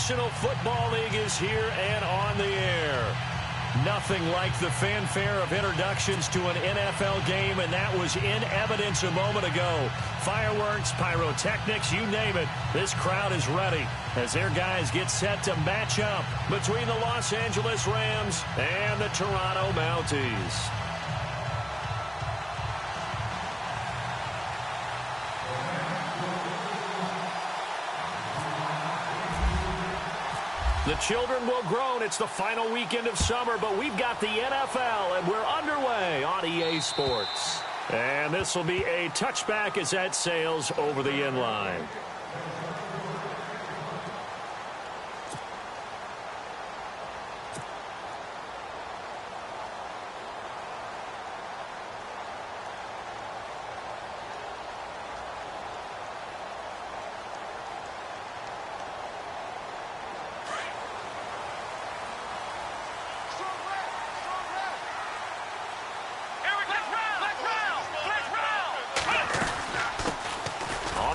National Football League is here and on the air. Nothing like the fanfare of introductions to an NFL game, and that was in evidence a moment ago. Fireworks, pyrotechnics, you name it. This crowd is ready as their guys get set to match up between the Los Angeles Rams and the Toronto Mounties. The children will groan. It's the final weekend of summer, but we've got the NFL, and we're underway on EA Sports. And this will be a touchback as that sails over the end line.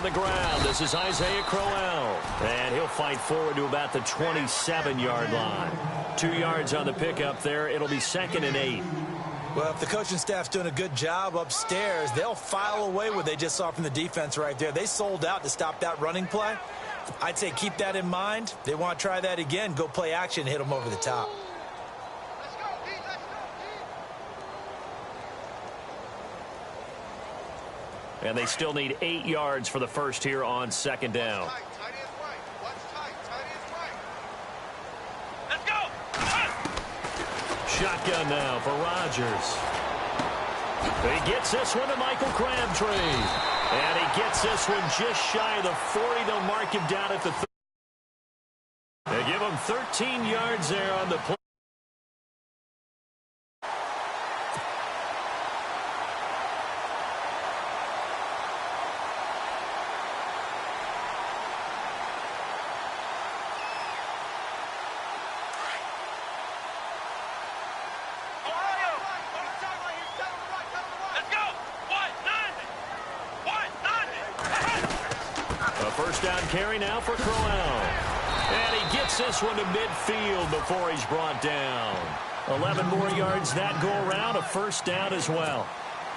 The ground. This is Isaiah Crowell, and he'll fight forward to about the 27-yard line. 2 yards on the pickup there. It'll be 2nd and 8. Well, if the coaching staff's doing a good job upstairs, they'll file away what they just saw from the defense right there. They sold out to stop that running play. I'd say keep that in mind. They want to try that again. Go play action, hit them over the top. And they still need 8 yards for the first here on 2nd down. Let's go! Shotgun now for Rodgers. He gets this one to Michael Crabtree. And he gets this one just shy of the 40. They'll mark him down at the 30. They give him 13 yards there on the play. Carry now for Crowell. And he gets this one to midfield before he's brought down. 11 more yards that go around, a first down as well.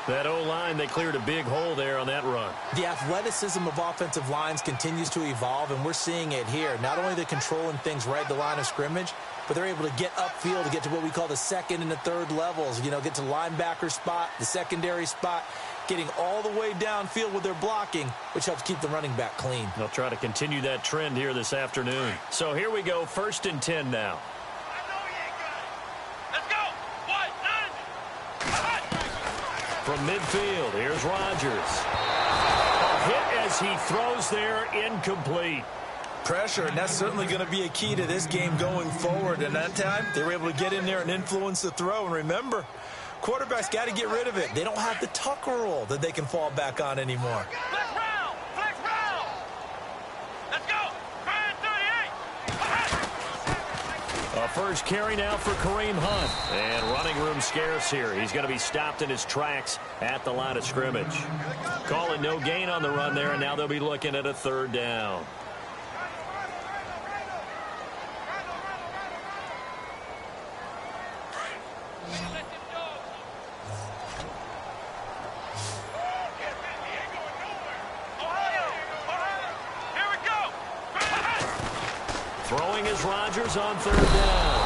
That O-line, they cleared a big hole there on that run. The athleticism of offensive lines continues to evolve, and we're seeing it here. Not only are they controlling things right at the line of scrimmage, but they're able to get upfield to get to what we call the second and the third levels. You know, get to the linebacker spot, the secondary spot, getting all the way downfield with their blocking, which helps keep the running back clean. They'll try to continue that trend here this afternoon. So here we go, 1st and 10 now. Let's go! From midfield, here's Rodgers. A hit as he throws there, incomplete. Pressure, and that's certainly going to be a key to this game going forward. And that time, they were able to get in there and influence the throw. And remember, quarterbacks got to get rid of it. They don't have the tuck roll that they can fall back on anymore. Flex round! Flex round! Let's go! Try 38! A first carry now for Kareem Hunt. And running room scarce here. He's going to be stopped in his tracks at the line of scrimmage. Calling no gain on the run there, and now they'll be looking at a 3rd down. Throwing is Rodgers on 3rd down.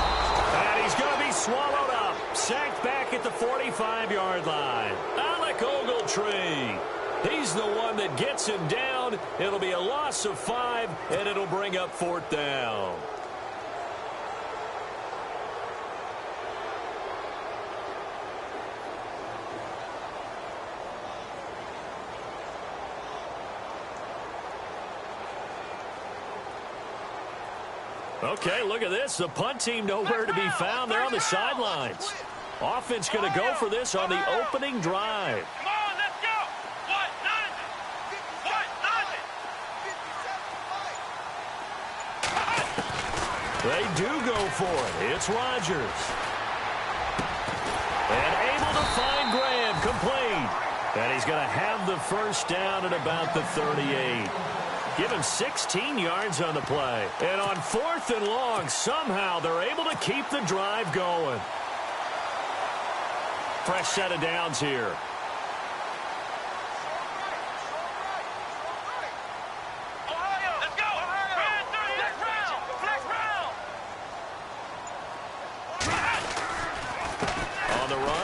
And he's going to be swallowed up. Sacked back at the 45-yard line. Alec Ogletree. He's the one that gets him down. It'll be a loss of 5, and it'll bring up 4th down. Okay, look at this. The punt team nowhere to be found. They're on the sidelines. Offense going to go for this on the opening drive. Come on, let's go! What? They do go for it. It's Rodgers. And able to find Graham, complete. And he's going to have the first down at about the 38. Give him 16 yards on the play. And on 4th and long, somehow they're able to keep the drive going. Fresh set of downs here.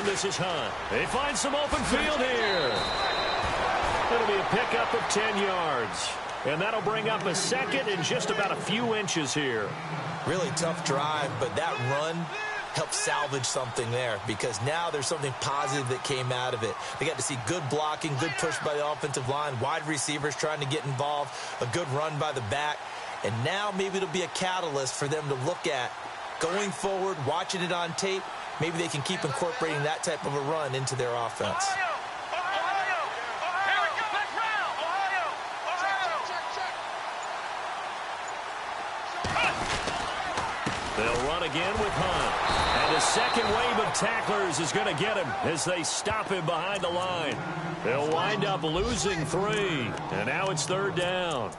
This is Hunt. They find some open field here. It'll be a pickup of 10 yards. And that'll bring up a second in just about a few inches here. Really tough drive, but that run helped salvage something there because now there's something positive that came out of it. They got to see good blocking, good push by the offensive line, wide receivers trying to get involved, a good run by the back. And now maybe it'll be a catalyst for them to look at going forward, watching it on tape. Maybe they can keep incorporating that type of a run into their offense. They'll run again with Hunt. And the second wave of tacklers is going to get him as they stop him behind the line. They'll wind up losing 3. And now it's 3rd down.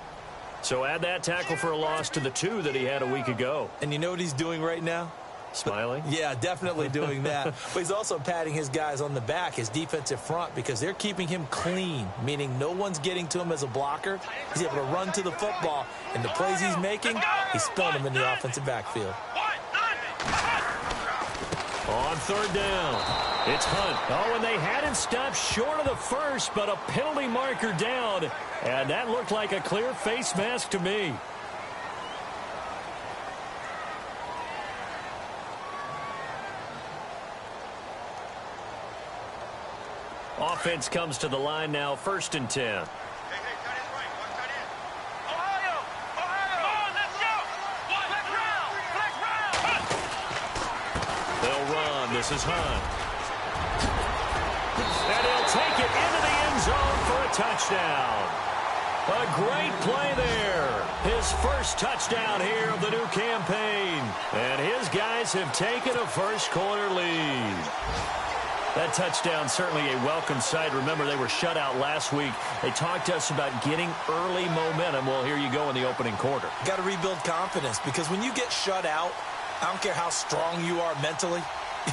So add that tackle for a loss to the 2 that he had a week ago. And you know what he's doing right now? Smiling? Yeah, definitely doing that. But he's also patting his guys on the back, his defensive front, because they're keeping him clean, meaning no one's getting to him as a blocker. He's able to run to the football, and the plays he's making, he's spilling them in the offensive backfield. On 3rd down, it's Hunt. Oh, and they had him stopped short of the first, but a penalty marker down, and that looked like a clear face mask to me. Offense comes to the line now, 1st and 10. They'll run. This is Hunt. And he'll take it into the end zone for a touchdown. A great play there. His first touchdown here of the new campaign. And his guys have taken a first-quarter lead. That touchdown certainly a welcome sight. Remember, they were shut out last week. They talked to us about getting early momentum. Well, here you go in the opening quarter. Got to rebuild confidence because when you get shut out, I don't care how strong you are mentally,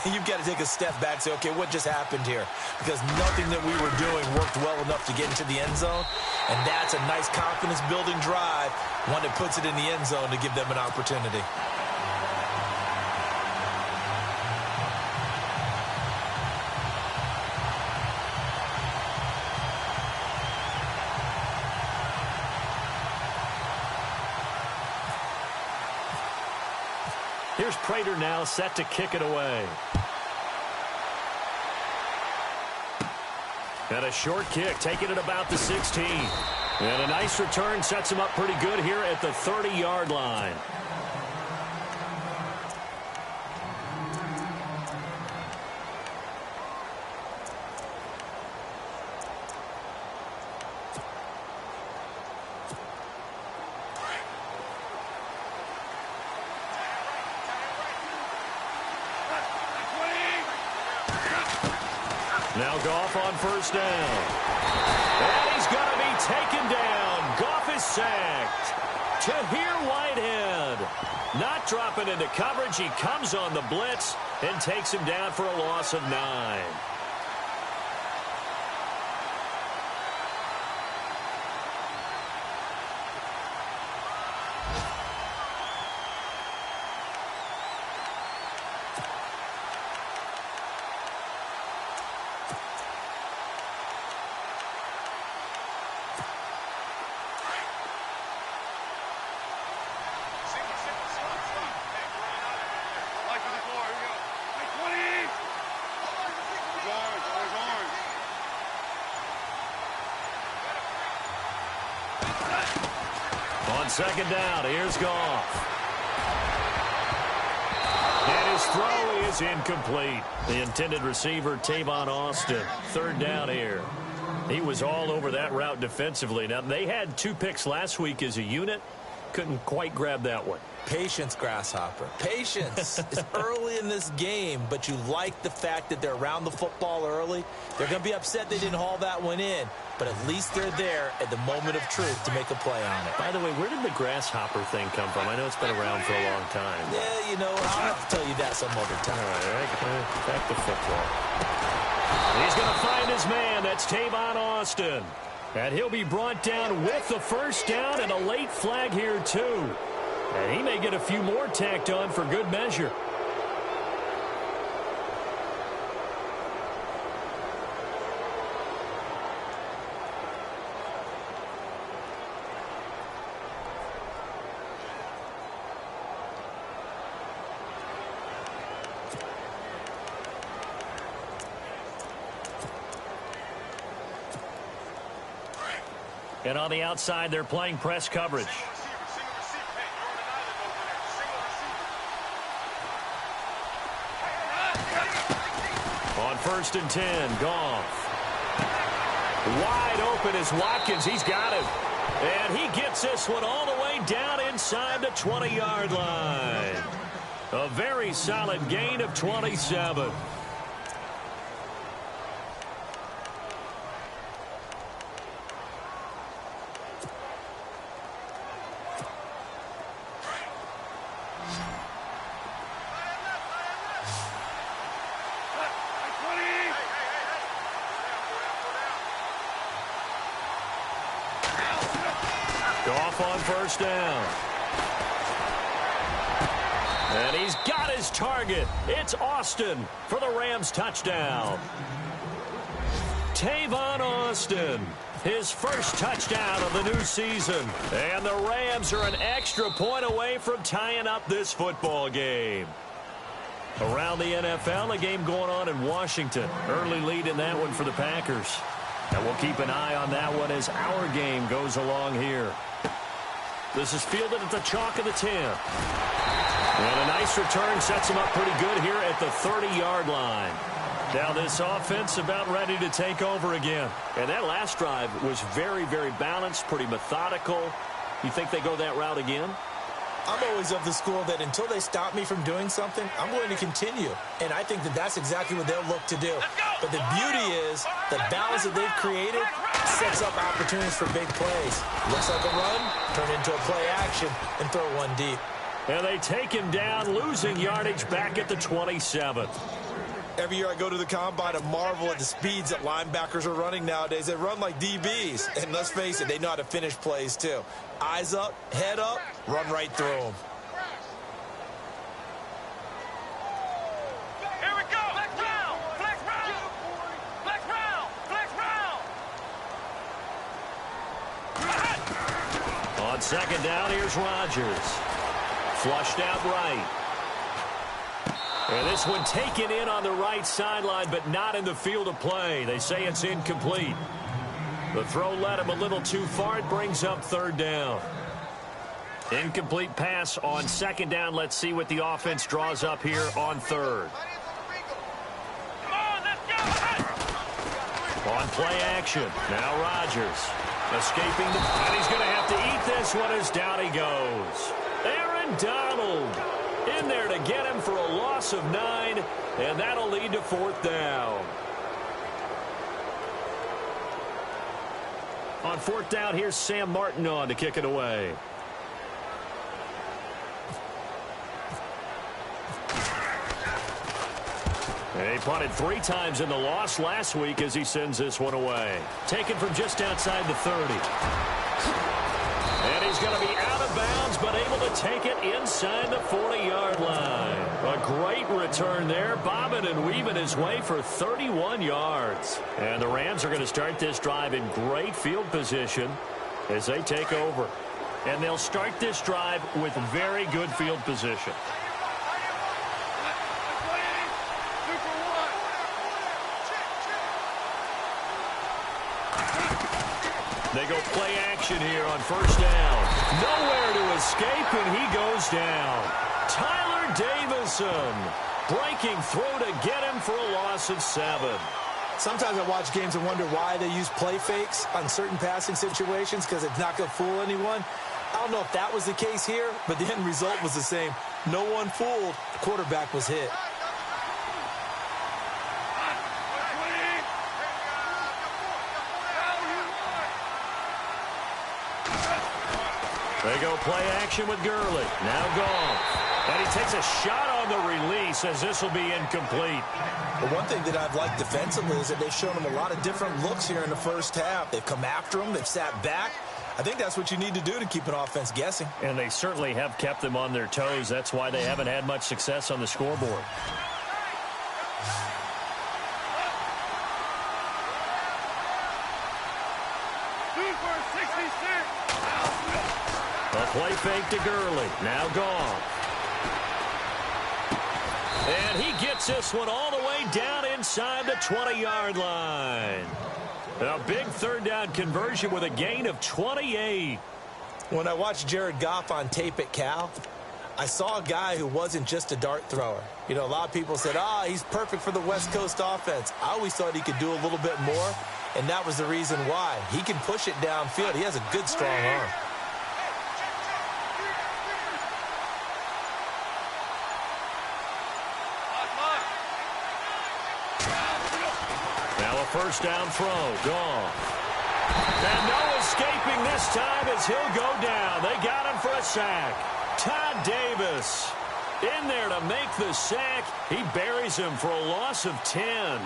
you've got to take a step back and say, okay, what just happened here? Because nothing that we were doing worked well enough to get into the end zone. And that's a nice confidence-building drive, one that puts it in the end zone to give them an opportunity. Here's Prater now set to kick it away. And a short kick, taking it about the 16. And a nice return sets him up pretty good here at the 30-yard line. Now Goff on 1st down. And he's going to be taken down. Goff is sacked. Tahir Whitehead not dropping into coverage. He comes on the blitz and takes him down for a loss of 9. On 2nd down, here's Goff. And his throw is incomplete. The intended receiver, Tavon Austin. 3rd down here. He was all over that route defensively. Now, they had 2 picks last week as a unit. couldn't quite grab that one. Patience, Grasshopper. Patience. It's early in this game, but you like the fact that they're around the football early. They're going to be upset they didn't haul that one in, but at least they're there at the moment of truth to make a play on it. By the way, where did the grasshopper thing come from? I know it's been around for a long time. Yeah, you know, I'll have to tell you that some other time. All right, back to football. He's going to find his man. That's Tavon Austin. And he'll be brought down with the first down and a late flag here, too. And he may get a few more tacked on for good measure. And on the outside, they're playing press coverage. On 1st and 10, Goff. Wide open is Watkins. He's got him. And he gets this one all the way down inside the 20-yard line. A very solid gain of 27. Goff on 1st down. And he's got his target. It's Austin for the Rams touchdown. Tavon Austin, his first touchdown of the new season. And the Rams are an extra point away from tying up this football game. Around the NFL, a game going on in Washington. Early lead in that one for the Packers. And we'll keep an eye on that one as our game goes along here. This is fielded at the chalk of the 10. And a nice return sets him up pretty good here at the 30-yard line. Now this offense about ready to take over again. And that last drive was very, very balanced, pretty methodical. You think they go that route again? I'm always of the school that until they stop me from doing something, I'm going to continue. And I think that that's exactly what they'll look to do. But the beauty is the balance that they've created sets up opportunities for big plays. Looks like a run, turn into a play action, and throw one deep. And they take him down, losing yardage back at the 27. Every year I go to the combine and marvel at the speeds that linebackers are running nowadays. They run like DBs. And let's face it, they know how to finish plays too. Eyes up, head up, run right through them. Here we go. Flex round. Flex round. Flex round. Flex round. On 2nd down, here's Rodgers. Flushed out right. And this one taken in on the right sideline, but not in the field of play. They say it's incomplete. The throw led him a little too far. It brings up 3rd down. Incomplete pass on 2nd down. Let's see what the offense draws up here on 3rd. Come on, let's go. On play action. Now Rodgers escaping the... And he's going to have to eat this one as down he goes. Aaron Donald in there to get him for a loss of 9, and that'll lead to 4th down. On 4th down, here's Sam Martin on to kick it away. And he punted 3 times in the loss last week as he sends this one away. Taken from just outside the 30. And he's going to be out of bounds, but able to take it inside the 40-yard line. A great return there, bobbing and weaving his way for 31 yards. And the Rams are going to start this drive in great field position as they take over. And they'll start this drive with very good field position. They go play action here on 1st down. Nowhere to escape, and he goes down. Tyler Davison breaking through to get him for a loss of 7. Sometimes I watch games and wonder why they use play fakes on certain passing situations because it's not going to fool anyone. I don't know if that was the case here, but the end result was the same. No one fooled. The quarterback was hit. They go play action with Gurley. Now gone. And he takes a shot on the release as this will be incomplete. The one thing that I've liked defensively is that they've shown him a lot of different looks here in the first half. They've come after him. They've sat back. I think that's what you need to do to keep an offense guessing. And they certainly have kept them on their toes. That's why they haven't had much success on the scoreboard. A play fake to Gurley. Now gone. And he gets this one all the way down inside the 20-yard line. A big third down conversion with a gain of 28. When I watched Jared Goff on tape at Cal, I saw a guy who wasn't just a dart thrower. You know, a lot of people said, he's perfect for the West Coast offense. I always thought he could do a little bit more, and that was the reason why. He can push it downfield. He has a good, strong arm. Now a first down throw. Gone. And no escaping this time as he'll go down. They got him for a sack. Todd Davis in there to make the sack. He buries him for a loss of 10.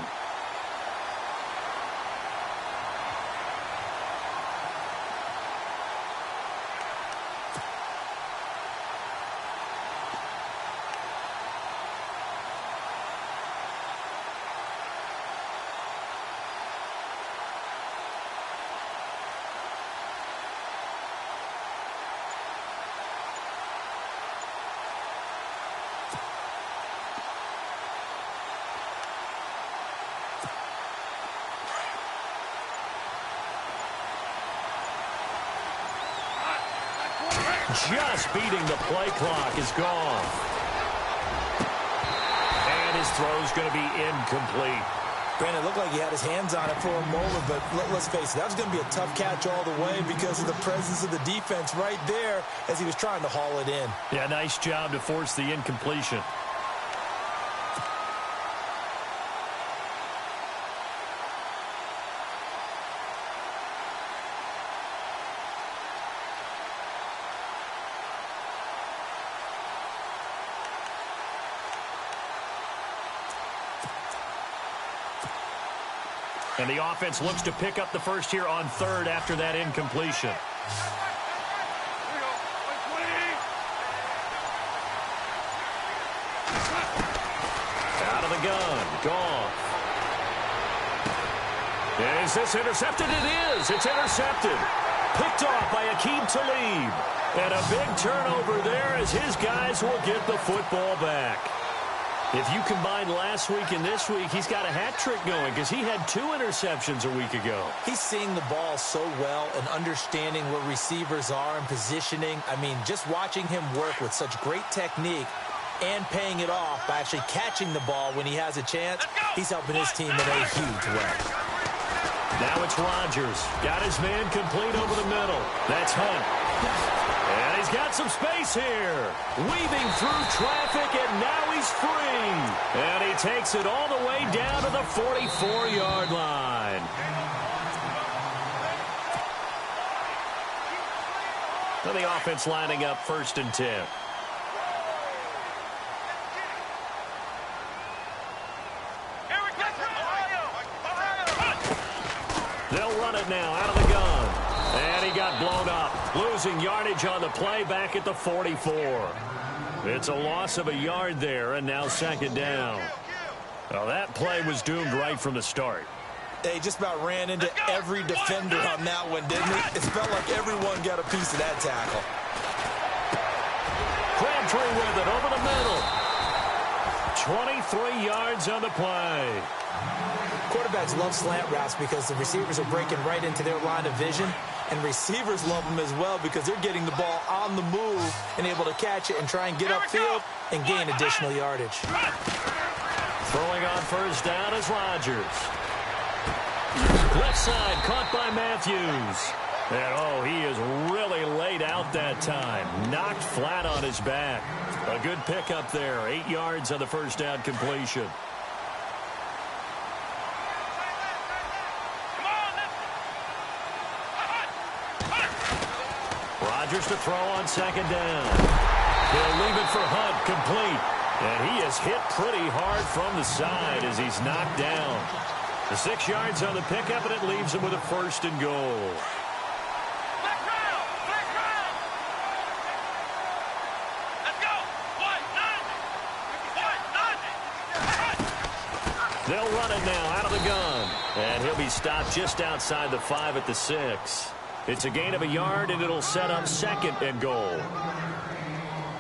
Just beating the play clock is gone. And his throw's going to be incomplete. Brandon, it looked like he had his hands on it for a moment, but let's face it, that was going to be a tough catch all the way because of the presence of the defense right there as he was trying to haul it in. Yeah, nice job to force the incompletion. And the offense looks to pick up the first here on third after that incompletion. Out of the gun. Gone. Is this intercepted? It is. It's intercepted. Picked off by Akeem Talib. And a big turnover there as his guys will get the football back. If you combine last week and this week, he's got a hat trick going because he had 2 interceptions a week ago. He's seeing the ball so well and understanding where receivers are and positioning. I mean, just watching him work with such great technique and paying it off by actually catching the ball when he has a chance, he's helping his team in a huge way. Now it's Rodgers. Got his man complete over the middle. That's Hunt. And he's got some space here. Weaving through traffic, and now he's free. And he takes it all the way down to the 44-yard line. So the offense lining up 1st and 10. They'll run it now out of the gun. And he got blown up, losing yardage on the play back at the 44. It's a loss of a yard there, and now 2nd down. Well, that play was doomed right from the start. They just about ran into every defender on that one, didn't it? It felt like everyone got a piece of that tackle. Crabtree with it over the middle. 23 yards on the play. Quarterbacks love slant routes because the receivers are breaking right into their line of vision, and receivers love them as well because they're getting the ball on the move and able to catch it and try and get upfield and gain additional yardage. Throwing on 1st down is Rodgers. Left side caught by Matthews. And, oh, he is really laid out that time. Knocked flat on his back. A good pickup there. 8 yards on the first down completion. Rodgers to throw on second down. He'll leave it for Hunt, complete. And he is hit pretty hard from the side as he's knocked down. The 6 yards on the pickup, and it leaves him with a first and goal. They'll run it now out of the gun. And he'll be stopped just outside the 5 at the 6. It's a gain of a yard, and it'll set up second and goal.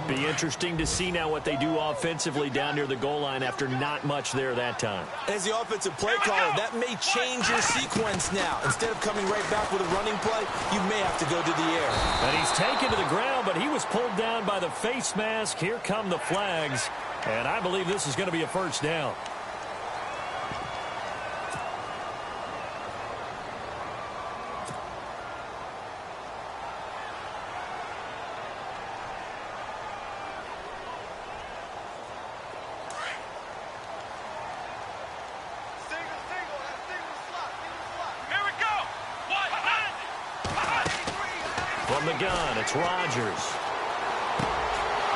Be interesting to see now what they do offensively down near the goal line after not much there that time. As the offensive play caller, that may change your sequence now. Instead of coming right back with a running play, you may have to go to the air. And he's taken to the ground, but he was pulled down by the face mask. Here come the flags. And I believe this is going to be a first down. From the gun, it's Rodgers.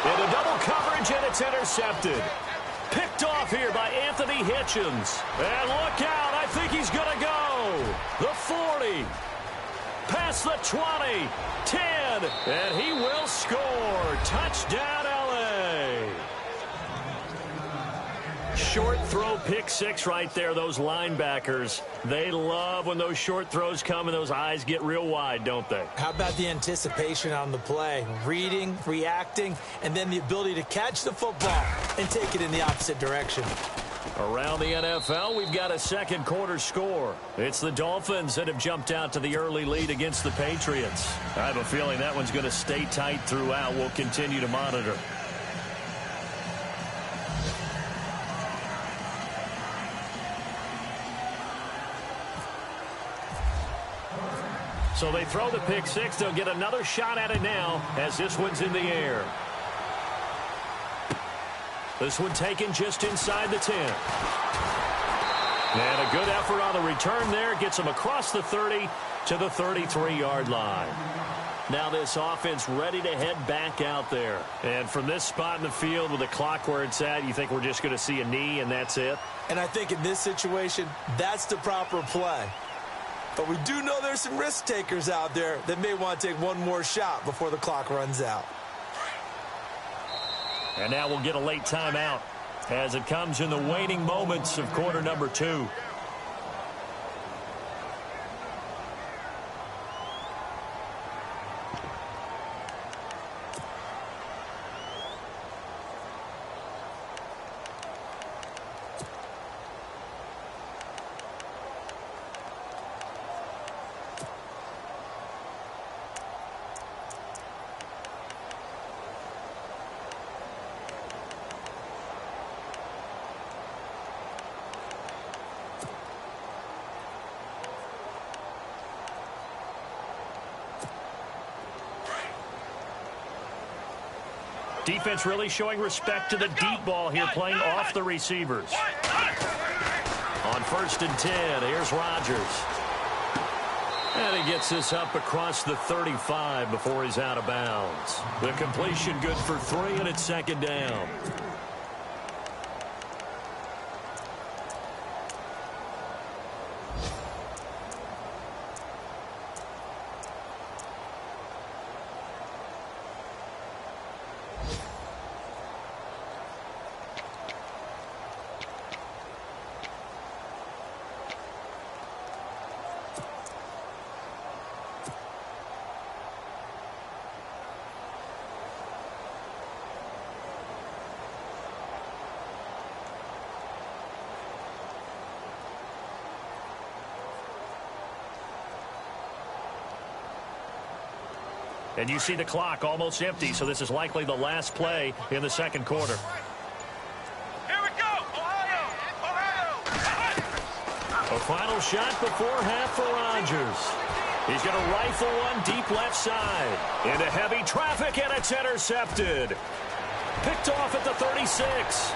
Into double coverage, and it's intercepted. Picked off here by Anthony Hitchens. And look out, I think he's going to go. The 40. Past the 20. 10. And he will score. Touchdown, L.A. Short throw, pick 6 right there. Those linebackers, they love when those short throws come and those eyes get real wide, don't they? How about the anticipation on the play? Reading, reacting, and then the ability to catch the football and take it in the opposite direction. Around the NFL, we've got a second quarter score. It's the Dolphins that have jumped out to the early lead against the Patriots. I have a feeling that one's going to stay tight throughout. We'll continue to monitor. So they throw the pick 6. They'll get another shot at it now as this one's in the air. This one taken just inside the 10. And a good effort on the return there. Gets them across the 30 to the 33-yard line. Now this offense ready to head back out there. And from this spot in the field with the clock where it's at, you think we're just going to see a knee and that's it? And I think in this situation, that's the proper play. But we do know there's some risk takers out there that may want to take one more shot before the clock runs out. And now we'll get a late timeout as it comes in the waning moments of quarter number 2. Defense really showing respect to the deep ball here, playing off the receivers. On 1st and 10, here's Rodgers. And he gets this up across the 35 before he's out of bounds. The completion good for 3, and it's second down. And you see the clock almost empty, so this is likely the last play in the second quarter. Here we go, Ohio! Ohio! A final shot before half for Rodgers. He's going to rifle one deep left side. Into heavy traffic, and it's intercepted. Picked off at the 36.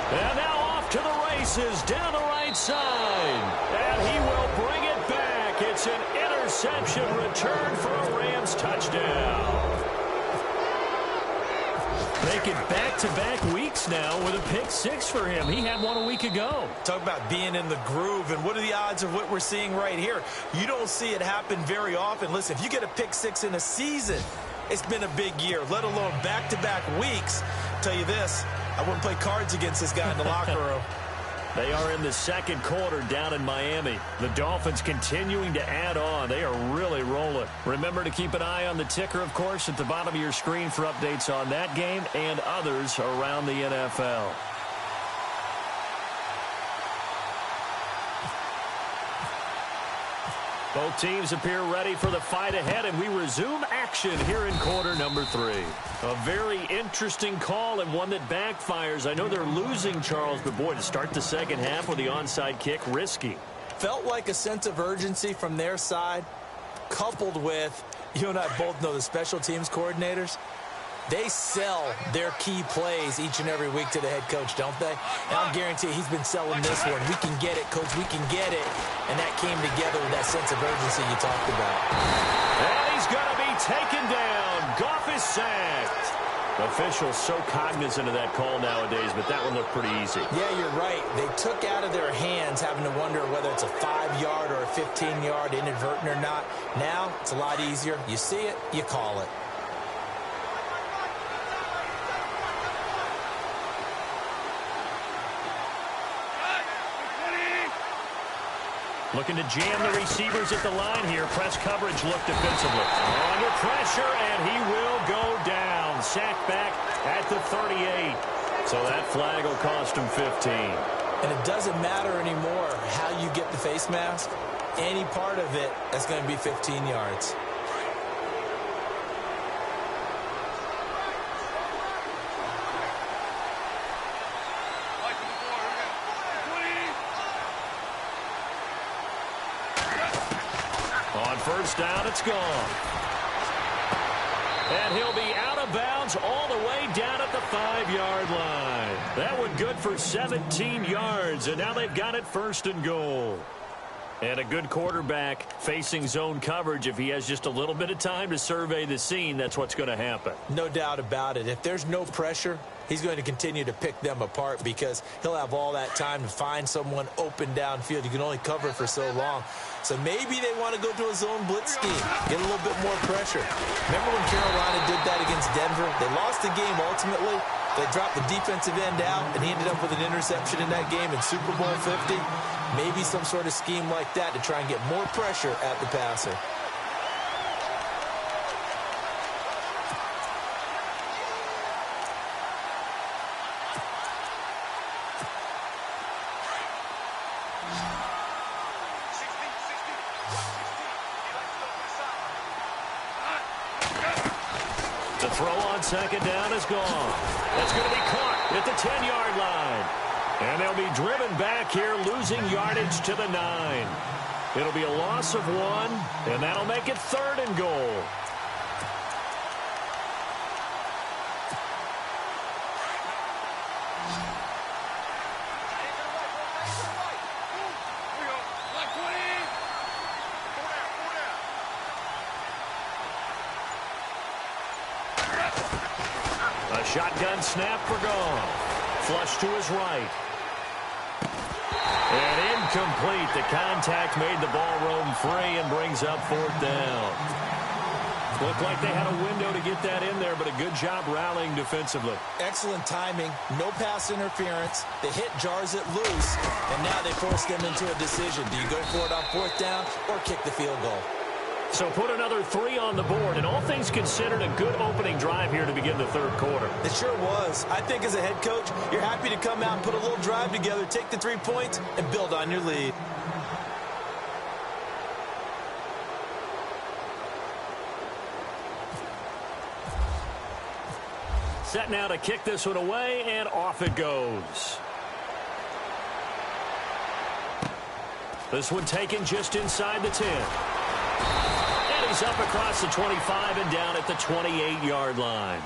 And now off to the races down the right side. And he will bring it back. It's an interception return for a Rams touchdown. Making back-to-back weeks now with a pick six for him. He had one a week ago. Talk about being in the groove, and what are the odds of what we're seeing right here? You don't see it happen very often. Listen, if you get a pick six in a season, it's been a big year, let alone back-to-back weeks. I'll tell you this, I wouldn't play cards against this guy in the locker room. They are in the second quarter down in Miami. The Dolphins continuing to add on. They are really rolling. Remember to keep an eye on the ticker, of course, at the bottom of your screen for updates on that game and others around the NFL. Both teams appear ready for the fight ahead, and we resume action here in quarter number 3. A very interesting call and one that backfires. I know they're losing, Charles, but boy, to start the second half with the onside kick, risky. Felt like a sense of urgency from their side, coupled with, you and I both know the special teams coordinators. They sell their key plays each and every week to the head coach, don't they? And I'll guarantee he's been selling this one. We can get it, coach. We can get it. And that came together with that sense of urgency you talked about. And he's going to be taken down. Goff is sacked. Officials so cognizant of that call nowadays, but that one looked pretty easy. Yeah, you're right. They took out of their hands having to wonder whether it's a 5-yard or a 15-yard, inadvertent or not. Now, it's a lot easier. You see it, you call it. Looking to jam the receivers at the line here. Press coverage look defensively. Under pressure, and he will go down. Sacked back at the 38. So that flag will cost him 15. And it doesn't matter anymore how you get the face mask. Any part of it, that's going to be 15 yards. First down, it's gone. And he'll be out of bounds all the way down at the 5-yard line. That one good for 17 yards, and now they've got it first and goal. And a good quarterback facing zone coverage. If he has just a little bit of time to survey the scene, that's what's going to happen. No doubt about it. If there's no pressure, he's going to continue to pick them apart because he'll have all that time to find someone open downfield. You can only cover for so long. So maybe they want to go to a zone blitz scheme, get a little bit more pressure. Remember when Carolina did that against Denver? They lost the game ultimately. They dropped the defensive end out, and he ended up with an interception in that game in Super Bowl 50. Maybe some sort of scheme like that to try and get more pressure at the passer. The throw on second down is gone. That's going to be caught at the 10-yard line. And they'll be driven back here, losing yardage to the 9. It'll be a loss of 1, and that'll make it third and goal. A shotgun snap for Goff. Flush to his right. And incomplete. The contact made the ball roam free and brings up fourth down. Looked like they had a window to get that in there, but a good job rallying defensively. Excellent timing. No pass interference. The hit jars it loose, and now they force them into a decision. Do you go for it on fourth down or kick the field goal? So put another 3 on the board, and all things considered, a good opening drive here to begin the third quarter. It sure was. I think as a head coach, you're happy to come out and put a little drive together, take the 3 points, and build on your lead. Set now to kick this one away, and off it goes. This one taken just inside the 10. goes up across the 25 and down at the 28-yard line.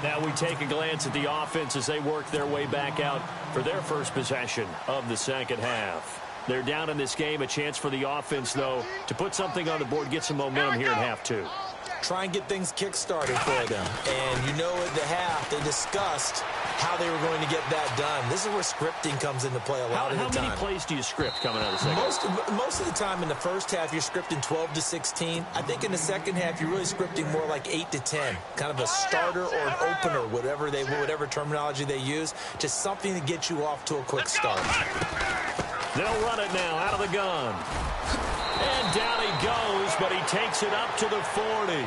Now we take a glance at the offense as they work their way back out for their first possession of the second half. They're down in this game. A chance for the offense, though, to put something on the board, get some momentum here in half two. Try and get things kick-started for them. And you know at the half, they discussed how they were going to get that done. This is where scripting comes into play a lot of the time. How many plays do you script coming out of the second? Most of the time in the first half, you're scripting 12 to 16. I think in the second half, you're really scripting more like 8 to 10. Kind of a starter or an opener, whatever terminology they use. Just something to get you off to a quick start. They'll run it now out of the gun. And down he goes, but he takes it up to the 40.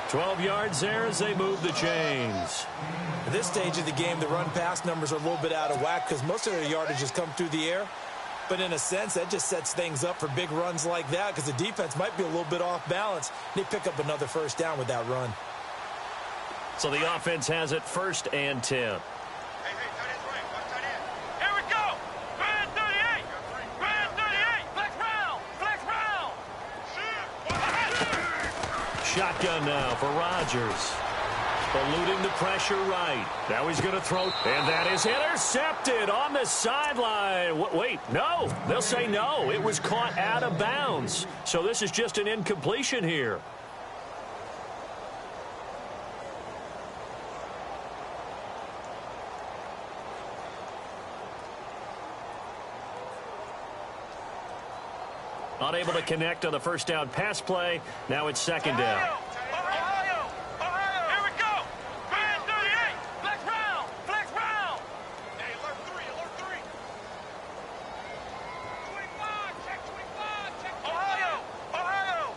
12 yards there as they move the chains. At this stage of the game, the run-pass numbers are a little bit out of whack because most of their yardage has come through the air. But in a sense, that just sets things up for big runs like that because the defense might be a little bit off balance. They pick up another first down with that run. So the offense has it 1st and 10. Shotgun now for Rodgers. Eluding the pressure right. Now he's going to throw. And that is intercepted on the sideline. Wait, no. They'll say no. It was caught out of bounds. So this is just an incompletion here. Unable to connect on the first down pass play. Now it's second down. Ohio! Here we go! Man 38! Flex round! Flex round! Hey, alert 3! 25! Check 25! Check 25! Ohio!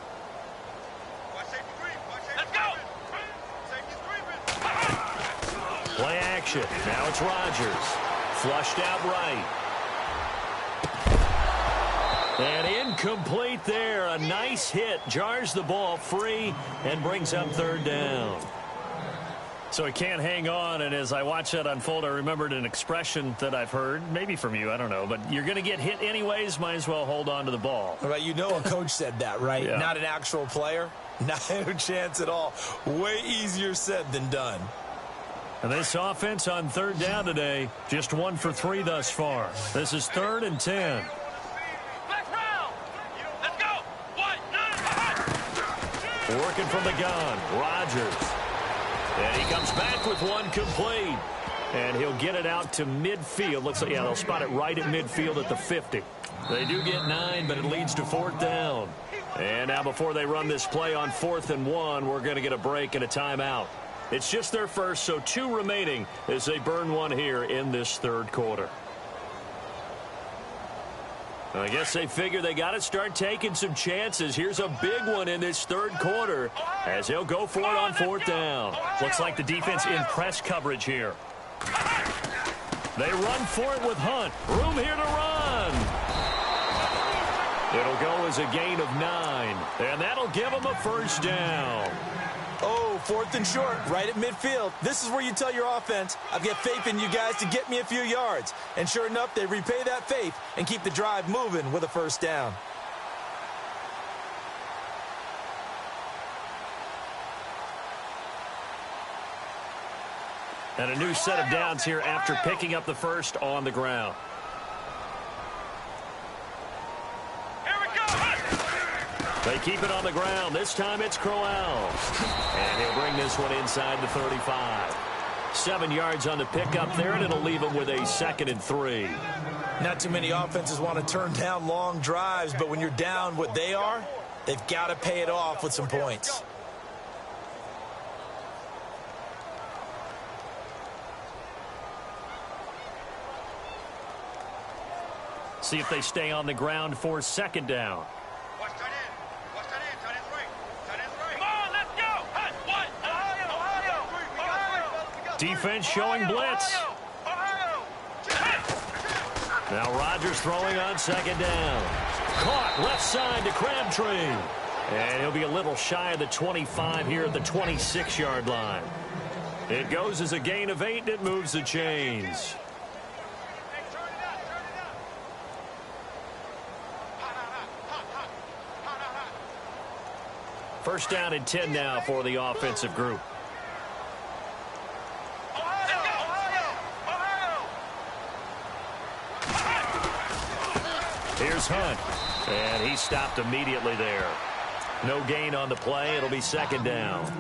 Watch safety green! Let's go! Safety creeping! Play action. Now it's Rodgers. Flushed out right. And incomplete there. A nice hit. Jars the ball free and brings up 3rd down. So he can't hang on. And as I watch that unfold, I remembered an expression that I've heard, maybe from you, I don't know. But you're going to get hit anyways. Might as well hold on to the ball. Right, you know a coach said that, right? Yeah. Not an actual player. Not a chance at all. Way easier said than done. And this offense on 3rd down today, just 1 for 3 thus far. This is 3rd and 10. Working from the gun, Rodgers. And he comes back with one complete. And he'll get it out to midfield. Looks like, yeah, they'll spot it right at midfield at the 50. They do get 9, but it leads to 4th down. And now before they run this play on 4th and 1, we're going to get a break and a timeout. It's just their first, so 2 remaining as they burn one here in this 3rd quarter. I guess they figure they got to start taking some chances. Here's a big one in this 3rd quarter as he'll go for it on 4th down. Looks like the defense in press coverage here. They run for it with Hunt. Room here to run. It'll go as a gain of 9, and that'll give them a first down. Oh, 4th and short, right at midfield. This is where you tell your offense, I've got faith in you guys to get me a few yards. And sure enough, they repay that faith and keep the drive moving with a first down. And a new set of downs here after picking up the first on the ground. They keep it on the ground. This time it's Crowell. And he'll bring this one inside the 35. 7 yards on the pickup there, and it'll leave him with a 2nd and 3. Not too many offenses want to turn down long drives, but when you're down what they are, they've got to pay it off with some points. See if they stay on the ground for 2nd down. Defense showing blitz. Now Rodgers throwing on 2nd down. Caught left side to Crabtree. And he'll be a little shy of the 25 here at the 26-yard line. It goes as a gain of 8, and it moves the chains. First down and 10 now for the offensive group. Here's Hunt, and he stopped immediately there. No gain on the play. It'll be second down.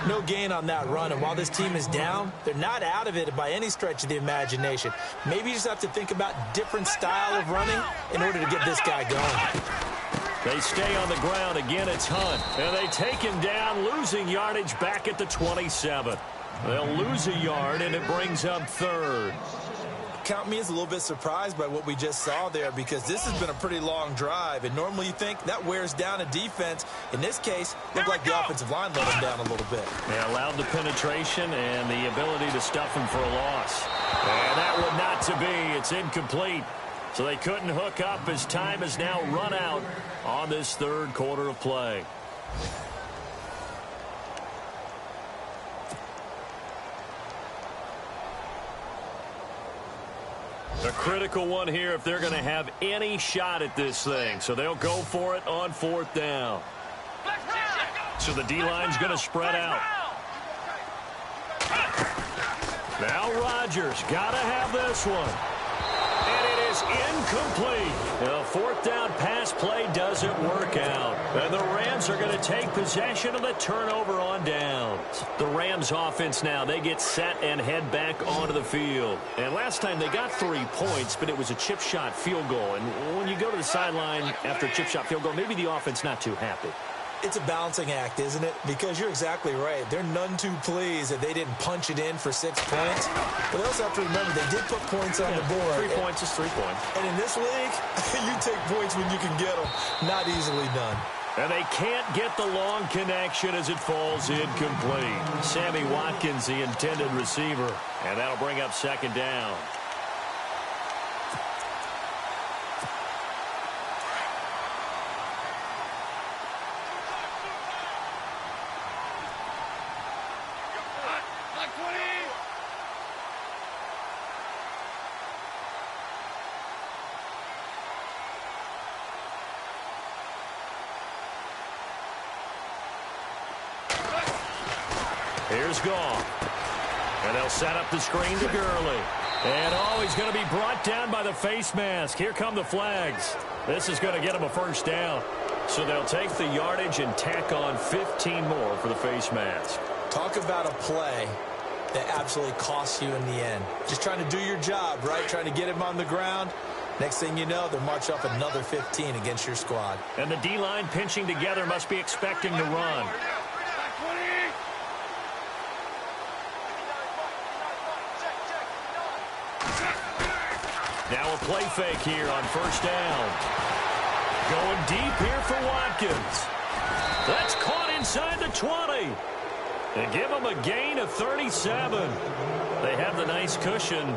No gain on that run, and while this team is down, they're not out of it by any stretch of the imagination. Maybe you just have to think about different style of running in order to get this guy going. They stay on the ground. Again, it's Hunt, and they take him down, losing yardage back at the 27. They'll lose a yard, and it brings up third. Count me as a little bit surprised by what we just saw there, because this has been a pretty long drive, and normally you think that wears down a defense. In this case, looked like the offensive line let him down a little bit. They allowed the penetration and the ability to stuff him for a loss. And that one not to be. It's incomplete. So they couldn't hook up as time has now run out on this third quarter of play. A critical one here if they're going to have any shot at this thing. So they'll go for it on fourth down. So the D-line's going to spread out. Now Rodgers got to have this one. And it is incomplete. The fourth down pass play doesn't work out. And the Rams are going to take possession of the turnover on downs. The Rams offense now, they get set and head back onto the field. And last time they got 3 points, but it was a chip shot field goal. And when you go to the sideline after a chip shot field goal, maybe the offense not too happy. It's a balancing act, isn't it? Because you're exactly right. They're none too pleased that they didn't punch it in for 6 points. But they also have to remember they did put points on the board. 3 points is 3 points. And in this league, you take points when you can get them. Not easily done. And they can't get the long connection as it falls incomplete. Sammy Watkins, the intended receiver. And that'll bring up second down. Here's Goff. And they'll set up the screen to Gurley. And, he's going to be brought down by the face mask. Here come the flags. This is going to get him a first down. So they'll take the yardage and tack on 15 more for the face mask. Talk about a play that absolutely costs you in the end. Just trying to do your job, right? Trying to get him on the ground. Next thing you know, they'll march up another 15 against your squad. And the D-line pinching together must be expecting to run. Now a play fake here on first down. Going deep here for Watkins. That's caught inside the 20. And give them a gain of 37. They have the nice cushion.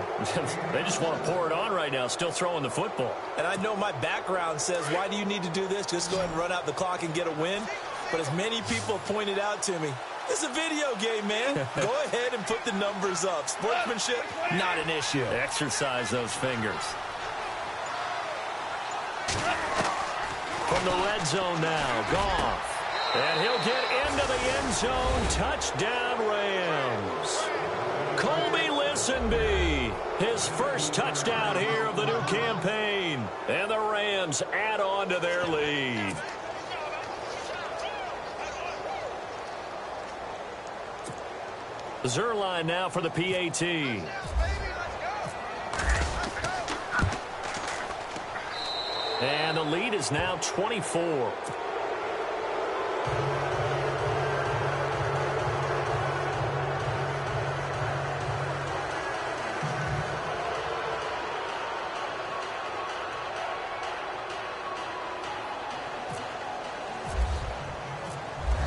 They just want to pour it on right now, still throwing the football. And I know my background says, why do you need to do this? Just go ahead and run out the clock and get a win. But as many people pointed out to me, it's a video game, man. Go ahead and put the numbers up. Sportsmanship, not an issue. Exercise those fingers. From the red zone now, Goff. And he'll get into the end zone. Touchdown, Rams. Colby Listenby, his first touchdown here of the new campaign. And the Rams add on to their lead. Zerline now for the PAT. And the lead is now 24.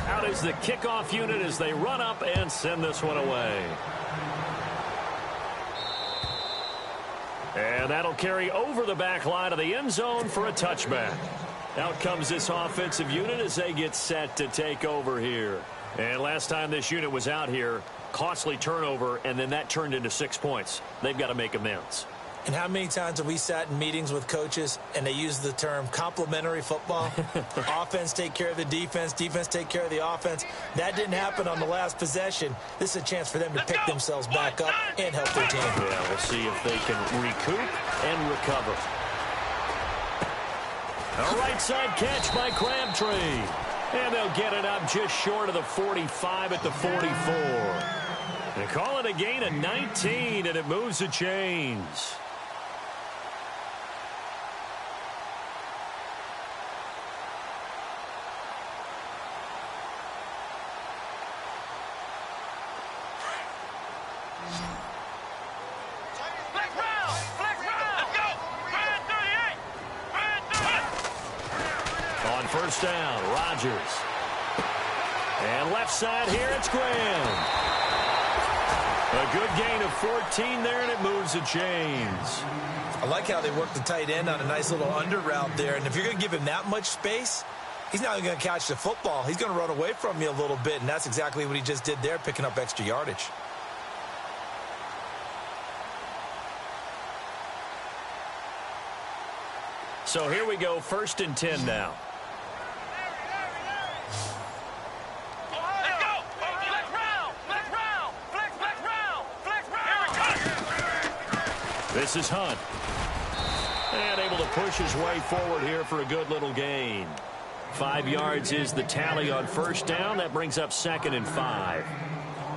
Out is the kickoff unit as they run up and send this one away. And that'll carry over the back line of the end zone for a touchback. Out comes this offensive unit as they get set to take over here. And last time this unit was out here, costly turnover, and then that turned into 6 points. They've got to make amends. And how many times have we sat in meetings with coaches and they use the term complementary football? Offense take care of the defense, defense take care of the offense. That didn't happen on the last possession. This is a chance for them to pick themselves back up and help their team. Yeah, we'll see if they can recoup and recover. A right side catch by Crabtree. And they'll get it up just short of the 45 at the 44. They call it a gain of 19, and it moves the chains. First down, Rodgers. And left side here, it's Graham. A good gain of 14 there, and it moves the chains. I like how they work the tight end on a nice little under route there. And if you're going to give him that much space, he's not going to catch the football. He's going to run away from you a little bit, and that's exactly what he just did there, picking up extra yardage. So here we go, 1st and 10 now. This is Hunt. And able to push his way forward here for a good little gain. 5 yards is the tally on first down. That brings up 2nd and 5.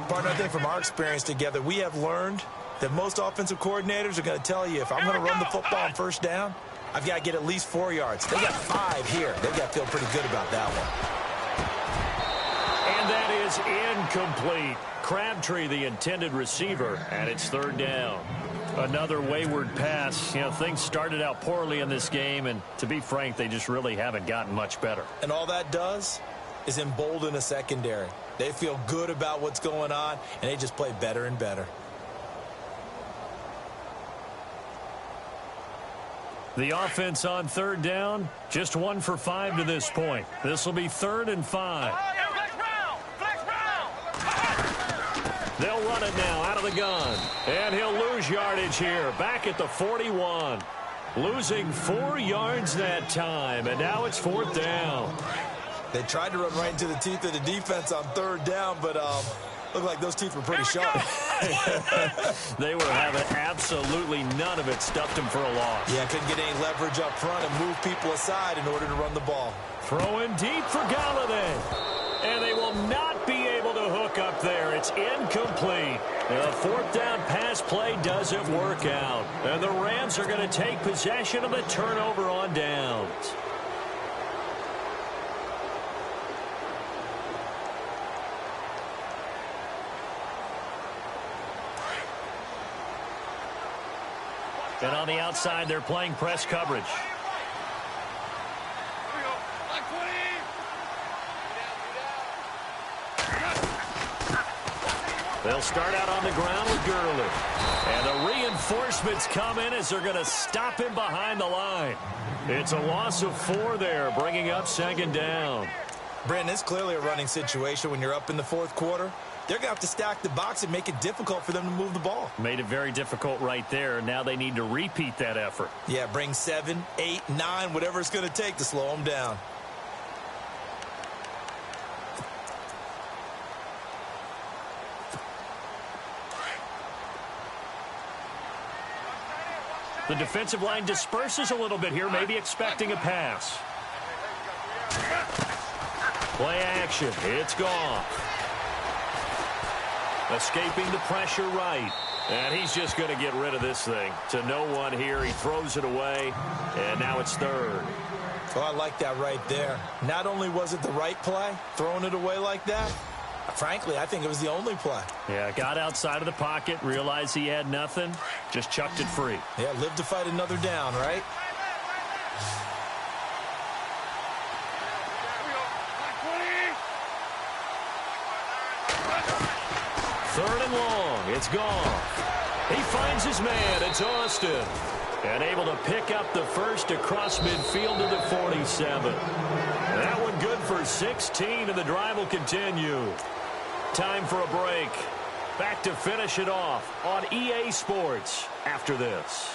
Partner, I think from our experience together, we have learned that most offensive coordinators are going to tell you, if I'm going to run the football on first down, I've got to get at least 4 yards. They got 5 here. They've got to feel pretty good about that one. And that is incomplete. Crabtree, the intended receiver, and it's 3rd down. Another wayward pass. You know, things started out poorly in this game, and to be frank, they just really haven't gotten much better. And all that does is embolden a secondary. They feel good about what's going on, and they just play better and better. The offense on 3rd down, just 1 for 5 to this point. This will be 3rd and 5. They'll run it now out of the gun. And he'll lose yardage here. Back at the 41. Losing 4 yards that time. And now it's 4th down. They tried to run right into the teeth of the defense on 3rd down, but looked like those teeth were pretty sharp. They were having absolutely none of it. Stuffed him for a loss. Yeah, couldn't get any leverage up front and move people aside in order to run the ball. Throwing deep for Galladay. And they will not be able to hook up there. It's incomplete. The 4th down pass play doesn't work out. And the Rams are going to take possession of the turnover on downs. And on the outside, they're playing press coverage. They'll start out on the ground with Gurley. And the reinforcements come in as they're going to stop him behind the line. It's a loss of 4 there, bringing up 2nd down. Brandon, it's clearly a running situation when you're up in the 4th quarter. They're going to have to stack the box and make it difficult for them to move the ball. Made it very difficult right there. Now they need to repeat that effort. Yeah, bring 7, 8, 9, whatever it's going to take to slow them down. The defensive line disperses a little bit here, maybe expecting a pass. Play action. It's gone. Escaping the pressure right. And he's just going to get rid of this thing. To no one here. He throws it away. And now it's 3rd. Oh, I like that right there. Not only was it the right play, throwing it away like that, frankly, I think it was the only play. Yeah, got outside of the pocket, realized he had nothing, just chucked it free. Yeah, live to fight another down, right? Third and long. It's gone. He finds his man. It's Austin. And able to pick up the first across midfield to the 47. That one good for 16, and the drive will continue. Time for a break. Back to finish it off on EA Sports after this.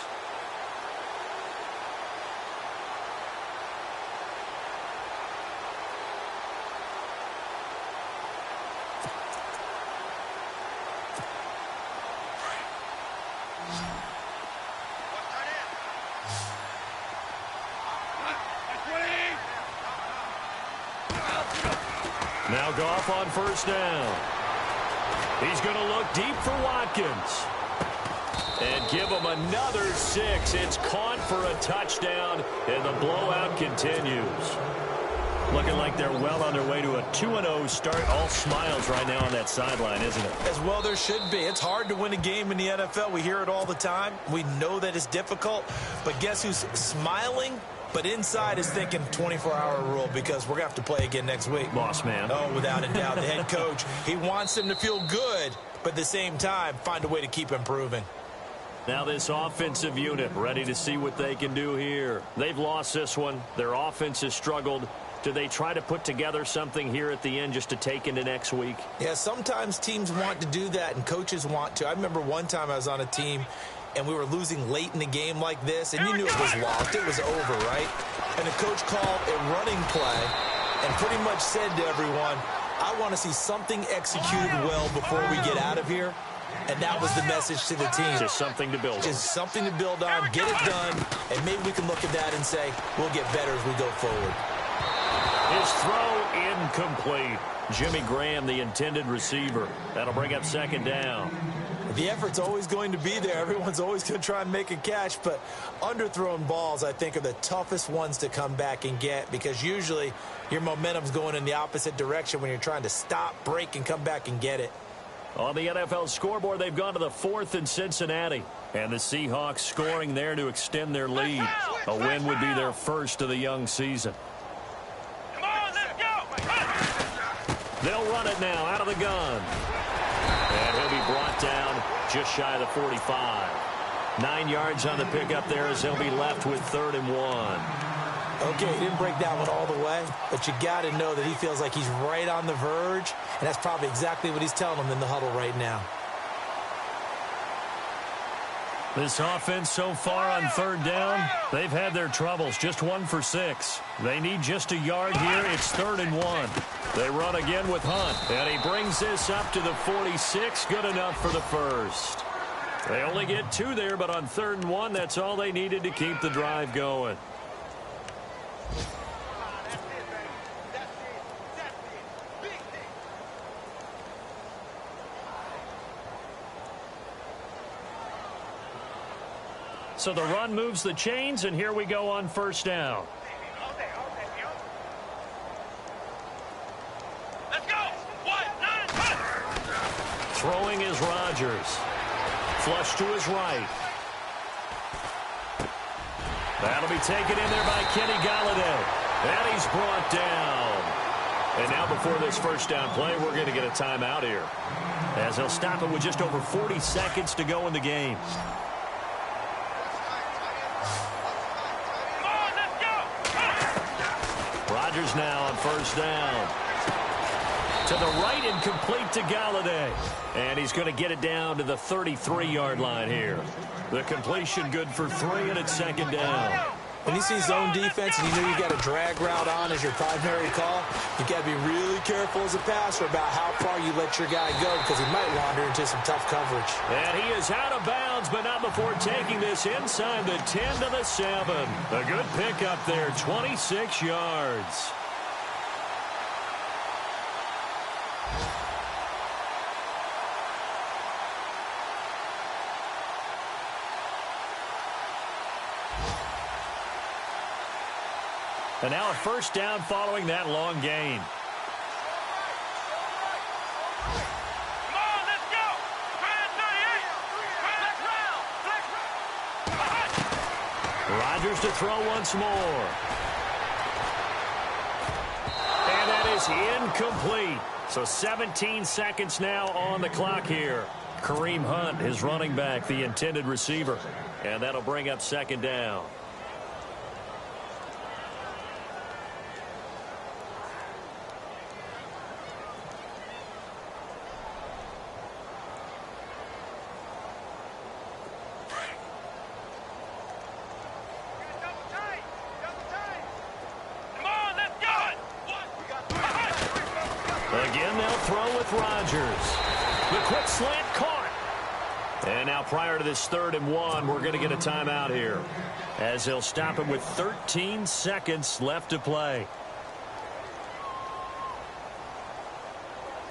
Now Goff on first down. He's going to look deep for Watkins. And give him another 6. It's caught for a touchdown, and the blowout continues. Looking like they're well on their way to a 2-0 start. All smiles right now on that sideline, isn't it? As well there should be. It's hard to win a game in the NFL. We hear it all the time. We know that it's difficult. But guess who's smiling? But inside is thinking 24-hour rule because we're going to have to play again next week. Boss man. Oh, without a doubt. The head coach, he wants them to feel good, but at the same time, find a way to keep improving. Now this offensive unit ready to see what they can do here. They've lost this one. Their offense has struggled. Do they try to put together something here at the end just to take into next week? Yeah, sometimes teams want to do that and coaches want to. I remember one time I was on a team and we were losing late in the game like this, and you knew it was lost. It was over, right? And the coach called a running play and pretty much said to everyone, I want to see something executed well before we get out of here. And that was the message to the team. Just something to build on. Just something to build on, get it done, and maybe we can look at that and say, we'll get better as we go forward. His throw incomplete. Jimmy Graham, the intended receiver. That'll bring up second down. The effort's always going to be there. Everyone's always going to try and make a catch, but underthrown balls, I think, are the toughest ones to come back and get because usually your momentum's going in the opposite direction when you're trying to stop, break, and come back and get it. On the NFL scoreboard, they've gone to the 4th in Cincinnati, and the Seahawks scoring there to extend their lead. A win would be their first of the young season. Come on, let's go. They'll run it now out of the gun. And he'll be brought down just shy of the 45. 9 yards on the pickup there as they'll be left with 3rd and 1. Okay, he didn't break that one all the way, but you got to know that he feels like he's right on the verge, and that's probably exactly what he's telling them in the huddle right now. This offense so far on 3rd down, they've had their troubles. Just 1 for 6. They need just a yard here. It's 3rd and 1. They run again with Hunt, and he brings this up to the 46. Good enough for the first. They only get 2 there, but on 3rd and 1, that's all they needed to keep the drive going. So the run moves the chains, and here we go on 1st down. Let's go. 1, 9, 10. Throwing is Rodgers. Flush to his right. That'll be taken in there by Kenny Golladay. And he's brought down. And now before this 1st down play, we're going to get a timeout here, as they'll stop it with just over 40 seconds to go in the game. Rodgers now on 1st down. To the right and complete to Golladay. And he's going to get it down to the 33-yard line here. The completion good for 3, and it's 2nd down. When you see zone defense and you know you got a drag route on as your primary call, you got to be really careful as a passer about how far you let your guy go because he might wander into some tough coverage. And he is out of bounds, but not before taking this inside the 10 to the 7. A good pickup there, 26 yards. And now a 1st down following that long gain. Come on, let's go. 38. Flex round. Rodgers to throw once more. And that is incomplete. So 17 seconds now on the clock here. Kareem Hunt, his running back, the intended receiver. And that'll bring up 2nd down. Again, they'll throw with Rodgers. The quick slant caught. And now prior to this 3rd and 1, we're going to get a timeout here, as they'll stop it with 13 seconds left to play.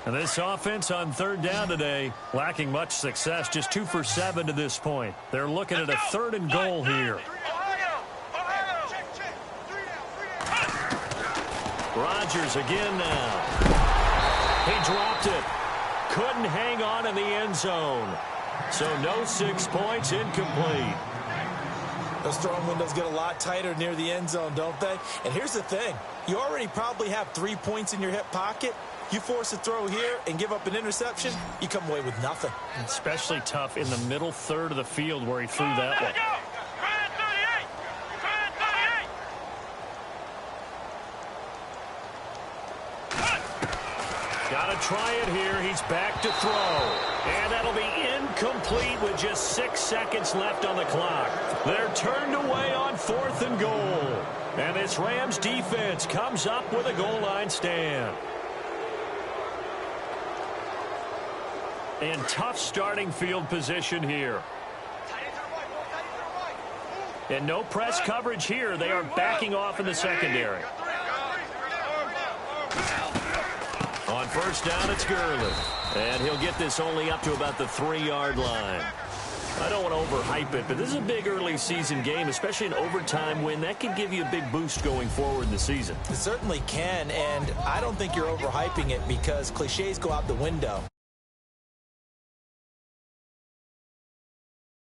And this offense on third down today, lacking much success, just 2 for 7 to this point. They're looking at a 3rd and goal here. Rodgers again now. He dropped it. Couldn't hang on in the end zone. So no 6 points, incomplete. Those throwing windows get a lot tighter near the end zone, don't they? And here's the thing. You already probably have 3 points in your hip pocket. You force a throw here and give up an interception, you come away with nothing. Especially tough in the middle third of the field where he threw that one. Got to try it here. He's back to throw. And that'll be incomplete with just 6 seconds left on the clock. They're turned away on 4th and goal. And this Rams defense comes up with a goal line stand. And tough starting field position here. And no press coverage here. They are backing off in the secondary. On first down, it's Gurley. And he'll get this only up to about the 3-yard line. I don't want to overhype it, but this is a big early season game, especially an overtime win. That can give you a big boost going forward in the season. It certainly can, and I don't think you're overhyping it because cliches go out the window.